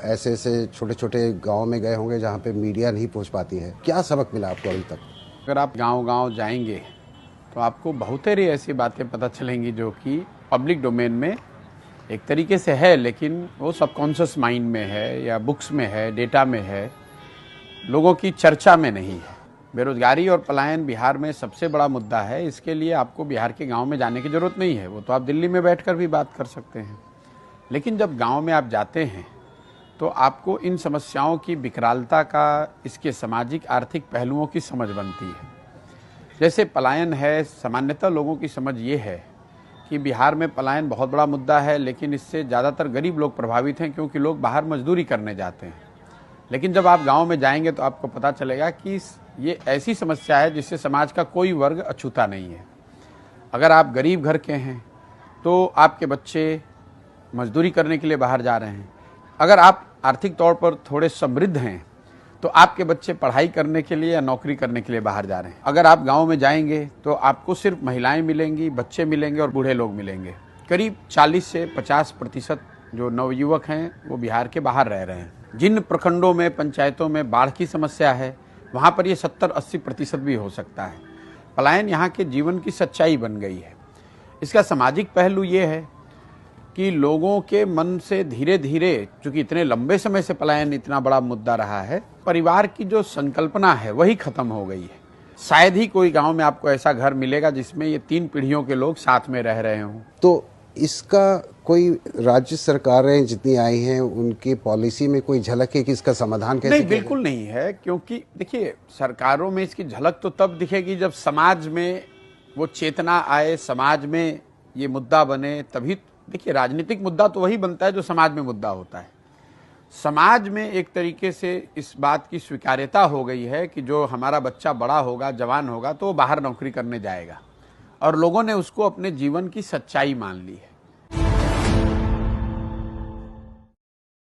ऐसे ऐसे छोटे छोटे गांव में गए होंगे जहां पे मीडिया नहीं पहुंच पाती है, क्या सबक मिला आपको अभी तक? अगर आप गांव-गांव जाएंगे तो आपको बहुतेरी ऐसी बातें पता चलेंगी जो कि पब्लिक डोमेन में एक तरीके से है, लेकिन वो सबकॉन्शियस माइंड में है या बुक्स में है, डेटा में है, लोगों की चर्चा में नहीं है। बेरोजगारी और पलायन बिहार में सबसे बड़ा मुद्दा है। इसके लिए आपको बिहार के गांव में जाने की जरूरत नहीं है, वो तो आप दिल्ली में बैठकर भी बात कर सकते हैं। लेकिन जब गांव में आप जाते हैं तो आपको इन समस्याओं की विकरालता का, इसके सामाजिक आर्थिक पहलुओं की समझ बनती है। जैसे पलायन है, सामान्यतः लोगों की समझ ये है कि बिहार में पलायन बहुत बड़ा मुद्दा है, लेकिन इससे ज़्यादातर गरीब लोग प्रभावित हैं क्योंकि लोग बाहर मजदूरी करने जाते हैं। लेकिन जब आप गांव में जाएंगे तो आपको पता चलेगा कि ये ऐसी समस्या है जिससे समाज का कोई वर्ग अछूता नहीं है। अगर आप गरीब घर के हैं तो आपके बच्चे मजदूरी करने के लिए बाहर जा रहे हैं। अगर आप आर्थिक तौर पर थोड़े समृद्ध हैं तो आपके बच्चे पढ़ाई करने के लिए या नौकरी करने के लिए बाहर जा रहे हैं। अगर आप गांव में जाएंगे तो आपको सिर्फ महिलाएं मिलेंगी, बच्चे मिलेंगे और बूढ़े लोग मिलेंगे। करीब 40 से 50% जो नवयुवक हैं वो बिहार के बाहर रह रहे हैं। जिन प्रखंडों में, पंचायतों में बाढ़ की समस्या है वहाँ पर ये 70-80% भी हो सकता है। पलायन यहाँ के जीवन की सच्चाई बन गई है। इसका सामाजिक पहलू ये है कि लोगों के मन से धीरे धीरे, चूंकि इतने लंबे समय से पलायन इतना बड़ा मुद्दा रहा है, परिवार की जो संकल्पना है वही खत्म हो गई है। शायद ही कोई गांव में आपको ऐसा घर मिलेगा जिसमें ये 3 पीढ़ियों के लोग साथ में रह रहे हों। तो इसका कोई राज्य सरकारें जितनी आई हैं उनकी पॉलिसी में कोई झलक है कि इसका समाधान कैसे? नहीं, बिल्कुल नहीं है, क्योंकि देखिए सरकारों में इसकी झलक तो तब दिखेगी जब समाज में वो चेतना आए, समाज में ये मुद्दा बने, तभी। देखिए राजनीतिक मुद्दा तो वही बनता है जो समाज में मुद्दा होता है। समाज में एक तरीके से इस बात की स्वीकार्यता हो गई है कि जो हमारा बच्चा बड़ा होगा, जवान होगा तो वो बाहर नौकरी करने जाएगा, और लोगों ने उसको अपने जीवन की सच्चाई मान ली है।